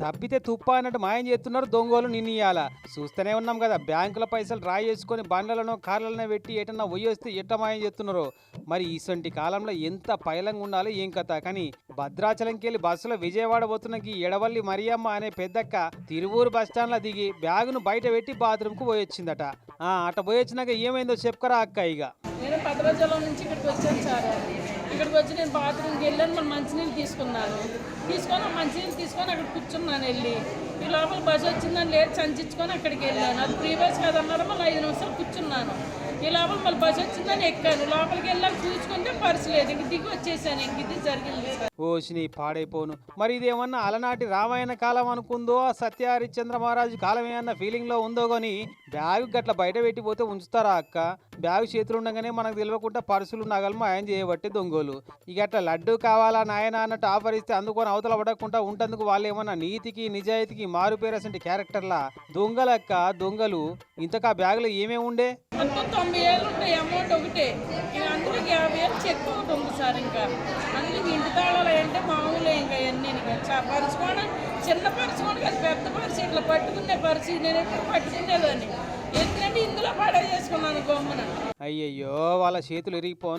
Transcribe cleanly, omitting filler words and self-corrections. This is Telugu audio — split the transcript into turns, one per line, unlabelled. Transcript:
తప్పితే తుప్ప అన్నట్టు మాయం చేస్తున్నారు దొంగోలు నిన్నీయాల. చూస్తూనే ఉన్నాం కదా, బ్యాంకుల పైసలు డ్రా చేసుకొని బండ్లలోనో కార్లలోనో పెట్టి ఎటన్నా పోయొస్తే ఎట్ట మాయం చేస్తున్నారో. మరి ఈసంటి కాలంలో ఎంత పైలంగా ఉండాలి ఏం కథ. కానీ భద్రాచలంకి వెళ్ళి బస్సులో విజయవాడ పోతున్నకి ఎడవల్లి మరియమ్మ అనే పెద్దక్క తిరువూరు బస్టాండ్లో దిగి బ్యాగును బయట పెట్టి బాత్రూమ్కు పోయొచ్చిందట. అట పోయొచ్చినాక ఏమైందో చెప్పుకరా అక్క. ఇక
నేను భద్రాచలం నుంచి ఇక్కడికి వచ్చాను సార్. ఇక్కడికి వచ్చి నేను బాత్రూమ్కి వెళ్ళాను, మళ్ళీ మంచినీళ్ళు తీసుకున్నాను. మంచినీళ్ళు తీసుకొని అక్కడ కూర్చున్నాను. వెళ్ళి ఈ లోపల బస్సు వచ్చిందని లేదు సంచించుకొని అక్కడికి వెళ్ళాను. అది ప్రీ బస్ కదన్నారు. మళ్ళీ 5 నిమిషాలు కూర్చున్నాను. ఈ లోపల మళ్ళీ బస్సు వచ్చిందని ఎక్కాను. లోపలికి వెళ్ళాక చూసుకుంటే పర్సు లేదు. ఇంక దిగి వచ్చేసాను. ఇంక ఇది జరిగింది.
ఓసిని పాడైపోను. మరి ఇదేమన్నా అలనాటి రామాయణ కాలం అనుకుందో, సత్య హరిశ్చంద్ర మహారాజు కాలం ఏమన్నా ఫీలింగ్లో ఉందో కానీ బ్యాగు గట్ల బయట పెట్టిపోతే ఉంచుతారా అక్క? బ్యాగు చేతులు ఉండగానే మనకు తెలియకుండా పర్సులు నగలు మాయం చేయబట్టి దొంగోలు. ఇక అట్లా లడ్డు కావాలా నాయన అన్నట్టు ఆఫర్ ఇస్తే అందుకొని అవతల పడకుండా ఉంటందుకు వాళ్ళు ఏమన్నా నీతికి నిజాయితీకి మారుపేరసంటి క్యారెక్టర్లా దొంగలక్క దొంగలు. ఇంతకా బ్యాగులో ఏమేమి ఉండే?
90 ఏళ్ళు ఉంటాయి. అమౌంట్ ఒకటే. అందులో 50 వేలు చెక్ ఒకటి ఉంది సార్. ఇంకా అందులో ఇంటి తాళాలు అంటే మామూలే. ఇంకా అన్నీ పర్సు కూడా చిన్న పర్సు కూడా కాదు, పెద్ద పర్సు. ఇట్లా పట్టుకునే పర్సు నేను ఎప్పుడు పట్టుకునేదాన్ని. ఎందుకంటే ఇందులో పడే చేసుకున్నాను గమ్మున.
అయ్యయ్యో, వాళ్ళ చేతులు ఇరిగిపోను.